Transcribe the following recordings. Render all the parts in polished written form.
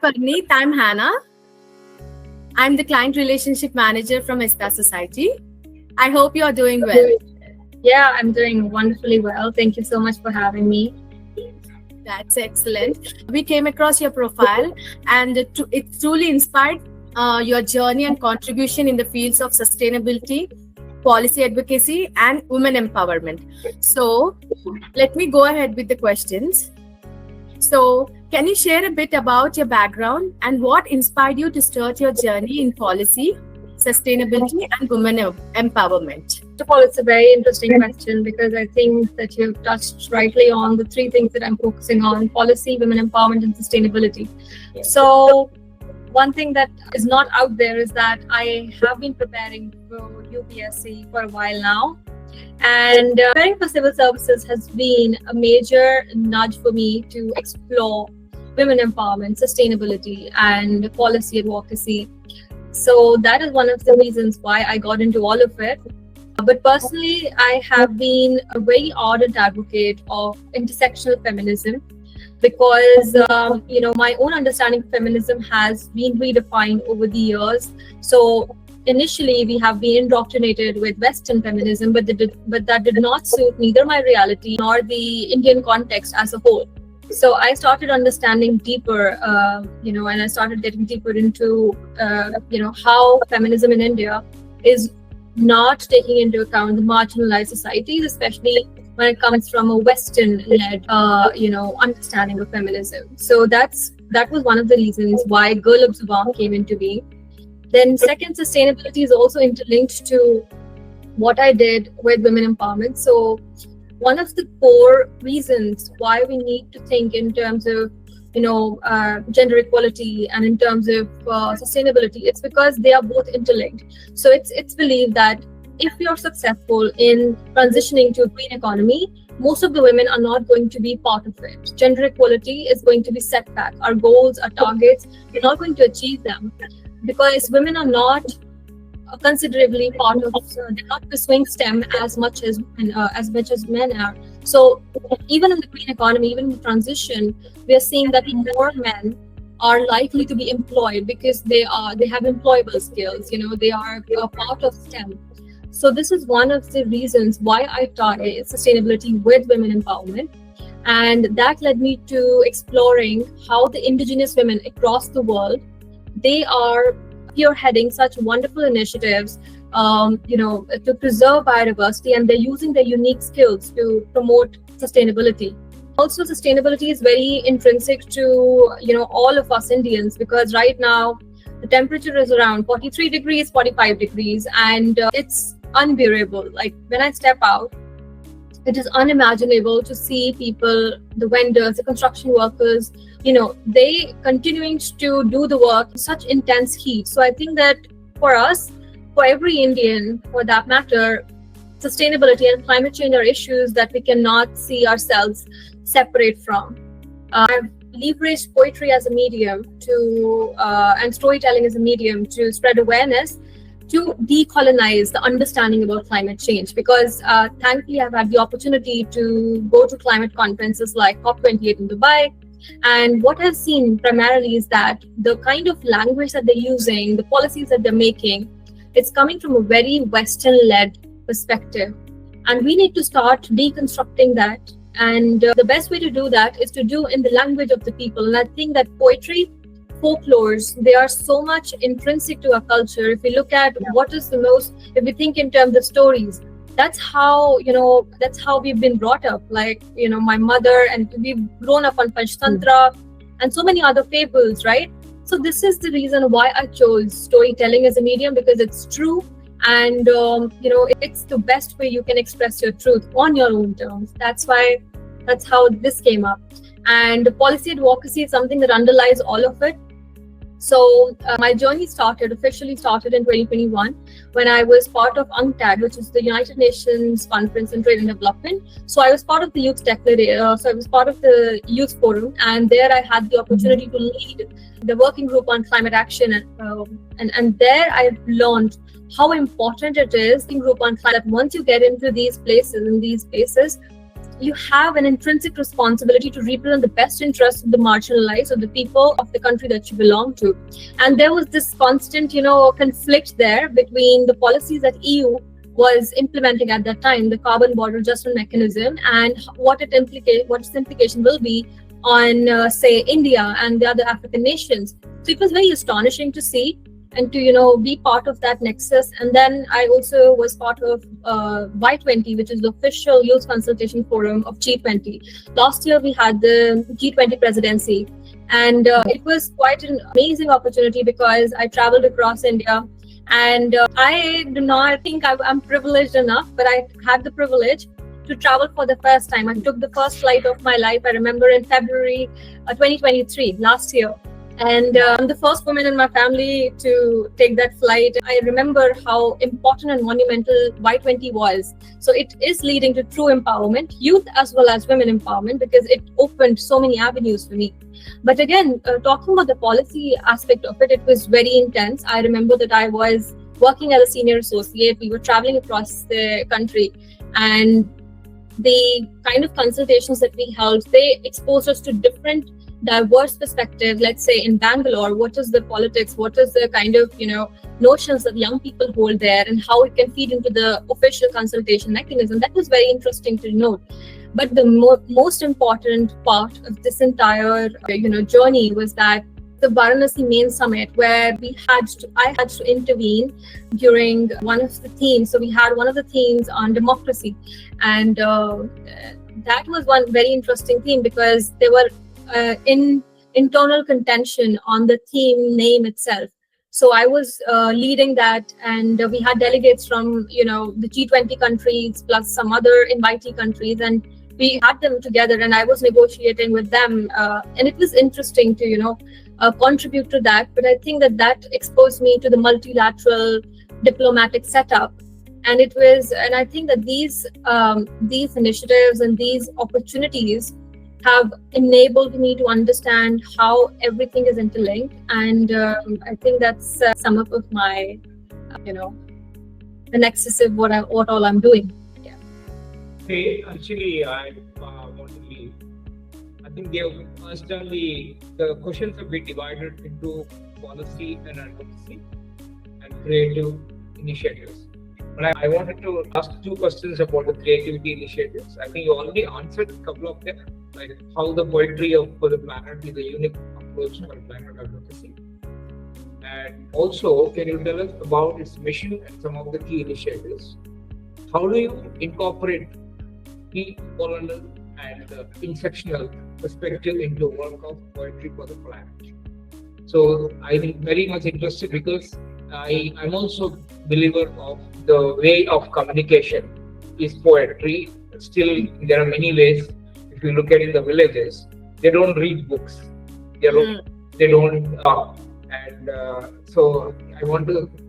Parneet. I'm Hannah. I'm the Client Relationship Manager from ESTAH Society. I hope you're doing well. Yeah, I'm doing wonderfully well. Thank you so much for having me. That's excellent. We came across your profile and it truly inspired your journey and contribution in the fields of sustainability, policy advocacy, and women empowerment. So let me go ahead with the questions. So can you share a bit about your background and what inspired you to start your journey in policy, sustainability, and women empowerment? First of all, it's a very interesting question because I think that you've touched rightly on the three things that I'm focusing on: policy, women empowerment, and sustainability. Yes. So one thing that is not out there is that I have been preparing for UPSC for a while now. And preparing for civil services has been a major nudge for me to explore women empowerment, sustainability, and policy advocacy. So that is one of the reasons why I got into all of it. But personally, I have been a very ardent advocate of intersectional feminism because, my own understanding of feminism has been redefined over the years. So initially, we have been indoctrinated with Western feminism, but that did not suit neither my reality nor the Indian context as a whole. So I started understanding deeper, and I started getting deeper into, how feminism in India is not taking into account the marginalized societies, especially when it comes from a Western-led, understanding of feminism. So that was one of the reasons why Girl of Zubaam came into being. Then second, sustainability is also interlinked to what I did with women empowerment. So one of the core reasons why we need to think in terms of, gender equality and in terms of sustainability, it's because they are both interlinked. So it's believed that if you're successful in transitioning to a green economy, most of the women are not going to be part of it. Gender equality is going to be set back. Our goals, our targets, we're not going to achieve them, because women are not considerably part of, they're not pursuing STEM as much as men are. So even in the green economy, even in the transition, we are seeing that more men are likely to be employed because they have employable skills. They are a part of STEM. So this is one of the reasons why I target sustainability with women empowerment. And that led me to exploring how the indigenous women across the world, they are spearheading such wonderful initiatives, to preserve biodiversity, and they're using their unique skills to promote sustainability. Also, sustainability is very intrinsic to, all of us Indians, because right now the temperature is around 43 degrees, 45 degrees, and it's unbearable. Like when I step out, it is unimaginable to see people, the vendors, the construction workers, they continuing to do the work in such intense heat. So I think that for us, for every Indian, for that matter, sustainability and climate change are issues that we cannot see ourselves separate from. I've leveraged poetry as a medium and storytelling as a medium to spread awareness, to decolonize the understanding about climate change, because thankfully I've had the opportunity to go to climate conferences like COP28 in Dubai. And what I've seen primarily is that the kind of language that they're using, the policies that they're making, it's coming from a very Western-led perspective. And we need to start deconstructing that. And the best way to do that is to do in the language of the people. And I think that poetry, folklores, they are so much intrinsic to our culture. If we look at if we think in terms of stories, that's how we've been brought up. Like, my mother, and we've grown up on Panchtantra and so many other fables, right? So this is the reason why I chose storytelling as a medium, because it's true. And, it's the best way you can express your truth on your own terms. That's how this came up. And policy advocacy is something that underlies all of it. So my journey officially started in 2021 when I was part of UNCTAD, which is the United Nations Conference on Trade and Development. So I was part of the Youth Declaration, so I was part of the Youth Forum, and there I had the opportunity to lead the working group on climate action. And there I learned how important it is in group on climate. Once you get into these places, you have an intrinsic responsibility to represent the best interests of the marginalized, of the people of the country that you belong to. And there was this constant, conflict there between the policies that EU was implementing at that time, the carbon border adjustment mechanism, and what its implication will be on, say, India and the other African nations. So it was very astonishing to see and to be part of that nexus. And then I also was part of Y20, which is the official youth consultation forum of G20. Last year we had the G20 presidency, and it was quite an amazing opportunity because I traveled across India. And I do not think I'm privileged enough, but I had the privilege to travel for the first time. I took the first flight of my life, I remember, in February 2023, last year. And I'm the first woman in my family to take that flight. I remember how important and monumental Y20 was. So it is leading to true empowerment, youth as well as women empowerment, because it opened so many avenues for me. But again, talking about the policy aspect of it, it was very intense. I remember that I was working as a senior associate. We were traveling across the country, and the kind of consultations that we held, they exposed us to different diverse perspectives. Let's say in Bangalore, what is the politics, what is the kind of notions that young people hold there, and how it can feed into the official consultation mechanism. That was very interesting to note. But the most important part of this entire journey was that the Varanasi main summit, where I had to intervene during one of the themes. So we had one of the themes on democracy, and that was one very interesting theme because there were internal contention on the theme name itself. So I was leading that, and we had delegates from the G20 countries plus some other invitee countries, and we had them together, and I was negotiating with them, and it was interesting to contribute to that. But I think that exposed me to the multilateral diplomatic setup, and I think that these initiatives and these opportunities have enabled me to understand how everything is interlinked, and I think that's some of my the nexus of what all I'm doing. Yeah. Hey, actually, I want to leave. I think they have constantly, the questions have been divided into policy and advocacy and creative initiatives. But I wanted to ask two questions about the creativity initiatives. I think you already answered a couple of them, like how the poetry for the planet is a unique approach for climate advocacy. And also, can you tell us about its mission and some of the key initiatives? How do you incorporate decolonial and intersectional perspective into work of poetry for the planet? So I'm very much interested because I'm also a believer of the way of communication is poetry. Still, there are many ways. If you look at in the villages, they don't read books. They don't talk. And so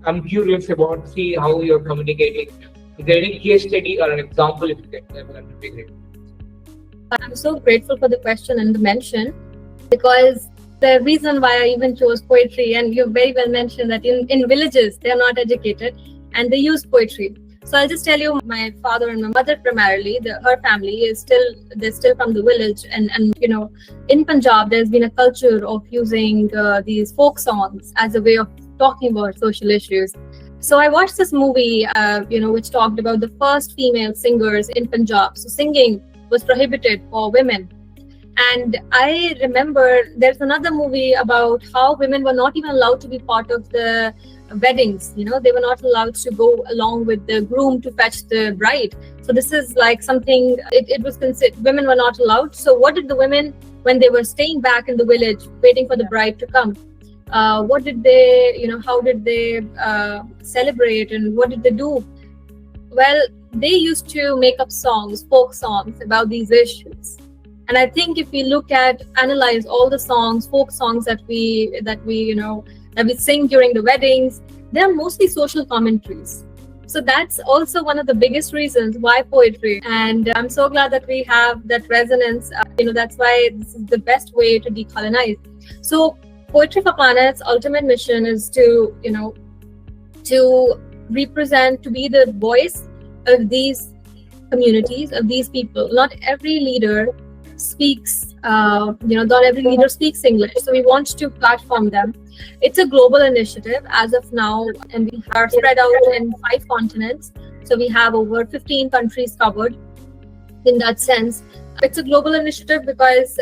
I'm curious about see how you're communicating. Is there any case study or an example if you can? That would be great. I'm so grateful for the question and the mention, because the reason why I even chose poetry, and you very well mentioned that in villages, they're not educated and they use poetry. So I'll just tell you, my father and my mother primarily, her family they're still from the village, and in Punjab, there's been a culture of using these folk songs as a way of talking about social issues. So I watched this movie, which talked about the first female singers in Punjab. So singing was prohibited for women. And I remember there's another movie about how women were not even allowed to be part of the weddings. They were not allowed to go along with the groom to fetch the bride. So this is like something, it was considered, women were not allowed. So what did the women, when they were staying back in the village, waiting for the bride to come, what did they, how did they celebrate, and what did they do? Well, they used to make up songs, folk songs about these issues. And I think if we analyze all the songs, folk songs that we sing during the weddings, they're mostly social commentaries. So that's also one of the biggest reasons why poetry. And I'm so glad that we have that resonance. That's why this is the best way to decolonize. So Poetry for Planet's ultimate mission is to represent, to be the voice of these communities of these people. Not every leader speaks, not every leader speaks English. So we want to platform them. It's a global initiative as of now, and we are spread out in 5 continents. So we have over 15 countries covered in that sense. It's a global initiative because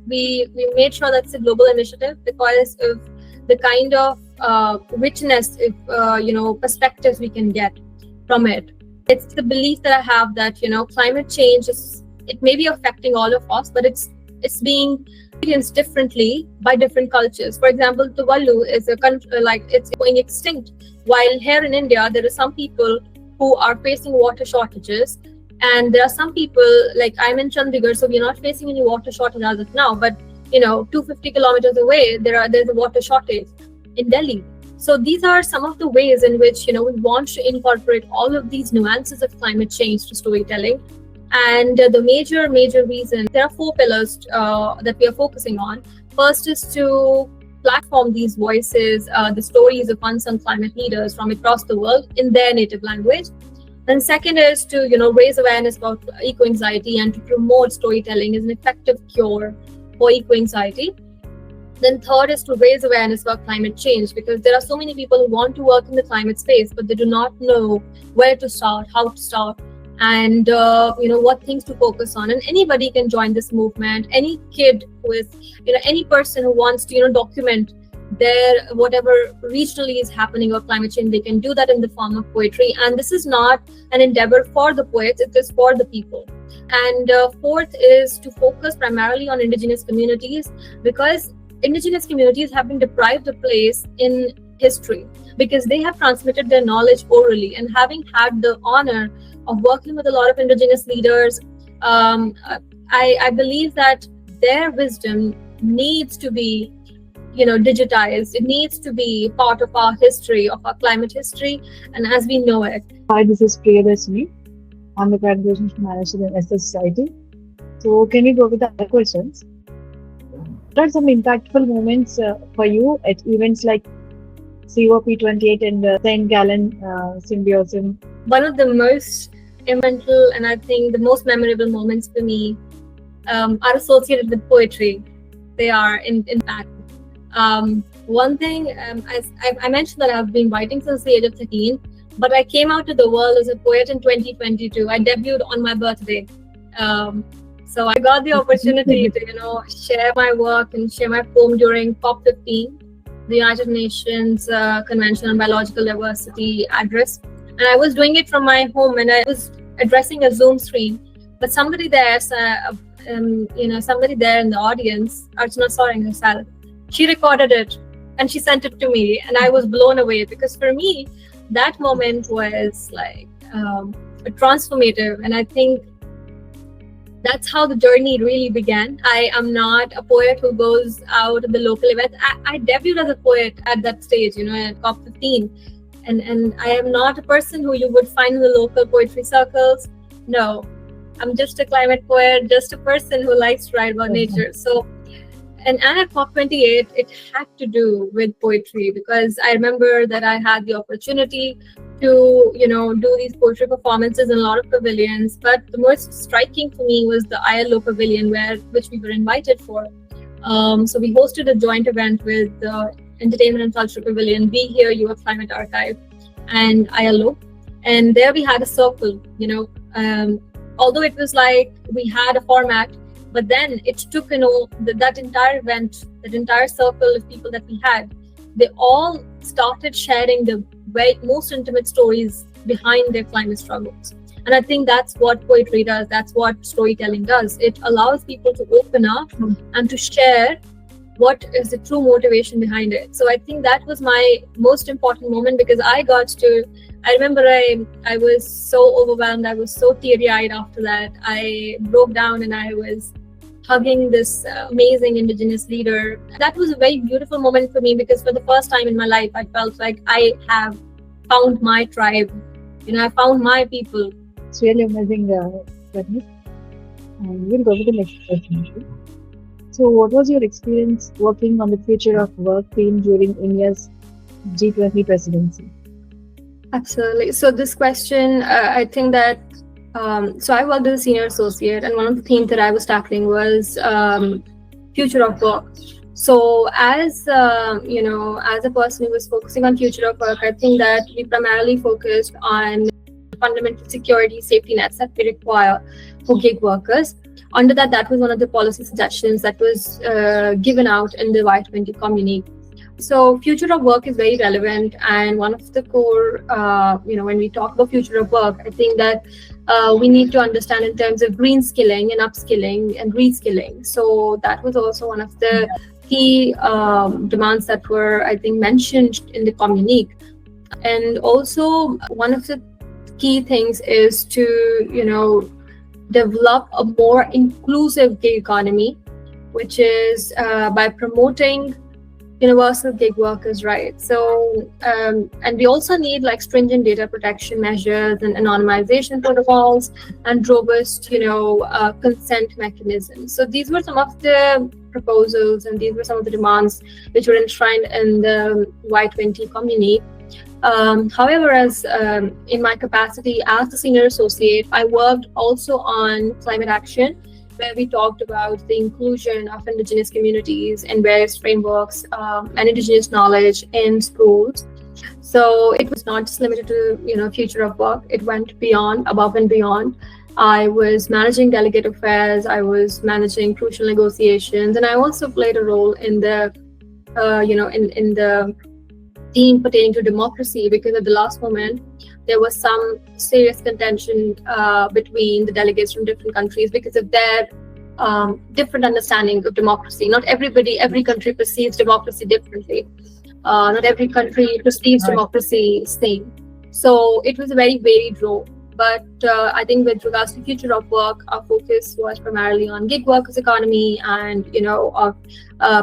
we made sure that it's a global initiative because of the kind of richness, perspectives we can get from it. It's the belief that I have that, climate change it may be affecting all of us, but it's being experienced differently by different cultures. For example, Tuvalu is a country it's going extinct, while here in India there are some people who are facing water shortages, and there are some people like I'm in Chandigarh, so we're not facing any water shortage as of now, but 250 kilometers away there's a water shortage in Delhi. So these are some of the ways in which we want to incorporate all of these nuances of climate change to storytelling. And the major reason, there are 4 pillars that we are focusing on. First is to platform these voices, the stories of unsung climate leaders from across the world in their native language. And second is to raise awareness about eco-anxiety and to promote storytelling as an effective cure for eco-anxiety. Then third is to raise awareness about climate change, because there are so many people who want to work in the climate space, but they do not know where to start, how to start, and what things to focus on. And anybody can join this movement. Any kid who is, any person who wants to document their whatever regionally is happening about climate change, they can do that in the form of poetry. And this is not an endeavor for the poets, it is for the people. And fourth is to focus primarily on indigenous communities, because indigenous communities have been deprived of place in history because they have transmitted their knowledge orally. And having had the honor of working with a lot of indigenous leaders, I believe that their wisdom needs to be digitized. It needs to be part of our history, of our climate history, and as we know it. Hi, this is Priyadashini. I'm the graduation manager in ESTAH Society. So can we go with the other questions? What are some impactful moments for you at events like COP28 and St. Gallen Symposium? One of the most elemental and I think the most memorable moments for me are associated with poetry. They are in fact. One thing, I mentioned that I've been writing since the age of 13, but I came out to the world as a poet in 2022. I debuted on my birthday. So I got the opportunity to, share my work and share my poem during COP15, the United Nations Convention on Biological Diversity address. And I was doing it from my home, and I was addressing a Zoom screen. But somebody there, somebody there in the audience, Archana Soring herself, she recorded it and she sent it to me, and I was blown away, because for me, that moment was like transformative. And I think that's how the journey really began. I am not a poet who goes out at the local events. I debuted as a poet at that stage, at COP15. And I am not a person who you would find in the local poetry circles. No, I'm just a climate poet, just a person who likes to write about nature. So, and at COP28, it had to do with poetry, because I remember that I had the opportunity to, do these poetry performances in a lot of pavilions. But the most striking for me was the ILO pavilion, which we were invited for. So we hosted a joint event with the Entertainment and Culture Pavilion, Be Here, Your Climate Archive, and ILO. And there we had a circle, although it was like we had a format, but then it took, that entire event, that entire circle of people that we had, they all started sharing the most intimate stories behind their climate struggles. And I think that's what poetry does. That's what storytelling does. It allows people to open up and to share what is the true motivation behind it. So I think that was my most important moment, because I remember I was so overwhelmed. I was so teary-eyed after that. I broke down and I was hugging this amazing indigenous leader. That was a very beautiful moment for me, because for the first time in my life, I felt like I have found my tribe. I found my people. It's really amazing, Parneet. And we'll go to the next question. So what was your experience working on the future of work theme during India's G20 presidency? Absolutely. So this question, I think that, so I worked as a senior associate, and one of the themes that I was tackling was future of work. So as as a person who was focusing on future of work, I think that we primarily focused on fundamental security safety nets that we require for gig workers. Under that was one of the policy suggestions that was given out in the Y20 communique. So future of work is very relevant, and one of the core, when we talk about future of work, I think that we need to understand in terms of green skilling and upskilling and reskilling. So that was also one of the key demands that were, I think, mentioned in the communique. And also one of the key things is to, develop a more inclusive gig economy, which is by promoting universal gig workers' rights. So, and we also need like stringent data protection measures and anonymization protocols and robust, consent mechanisms. So these were some of the proposals, and these were some of the demands which were enshrined in the Y20 communique. However, as in my capacity as a senior associate, I worked also on climate action, where we talked about the inclusion of indigenous communities in various frameworks and indigenous knowledge in schools. So it was not just limited to future of work. It went beyond, above and beyond. I was managing delegate affairs. I was managing crucial negotiations, and I also played a role in the in the team pertaining to democracy, because at the last moment there was some serious contention between the delegates from different countries because of their different understanding of democracy. Not every country perceives democracy differently. Not every country perceives democracy same. So it was a very varied role. But I think with regards to future of work, our focus was primarily on gig workers economy and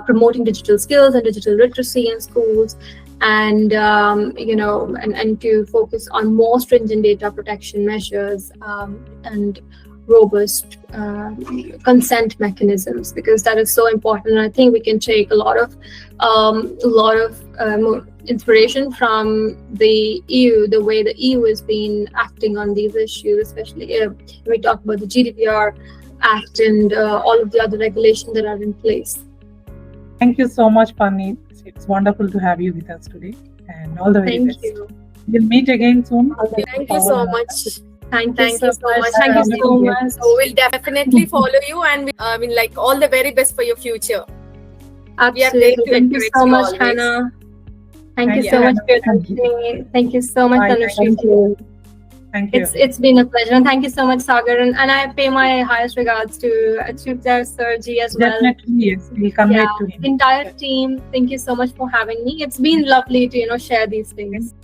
promoting digital skills and digital literacy in schools, and and to focus on more stringent data protection measures and robust consent mechanisms, because that is so important. And I think we can take a lot of inspiration from the EU, the way the EU has been acting on these issues, especially when we talk about the GDPR Act and all of the other regulations that are in place. Thank you so much, Parneet. It's wonderful to have you with us today, and all the very best. Thank you. We'll meet again soon. Thank you so much. Thank you so much. Thank you so much. So we'll definitely follow you, and all the very best for your future. Absolutely. Thank you so much, always. Hannah. Thank you you, so much Hannah. for your Thank you. time. Thank you so much, Bye. Tanushree. Thank you. Thank you. It's been a pleasure, and thank you so much, Sagar. And I pay my highest regards to Sirji as well. Definitely, yes. We'll convey it to him. Entire team. Thank you so much for having me. It's been lovely to share these things.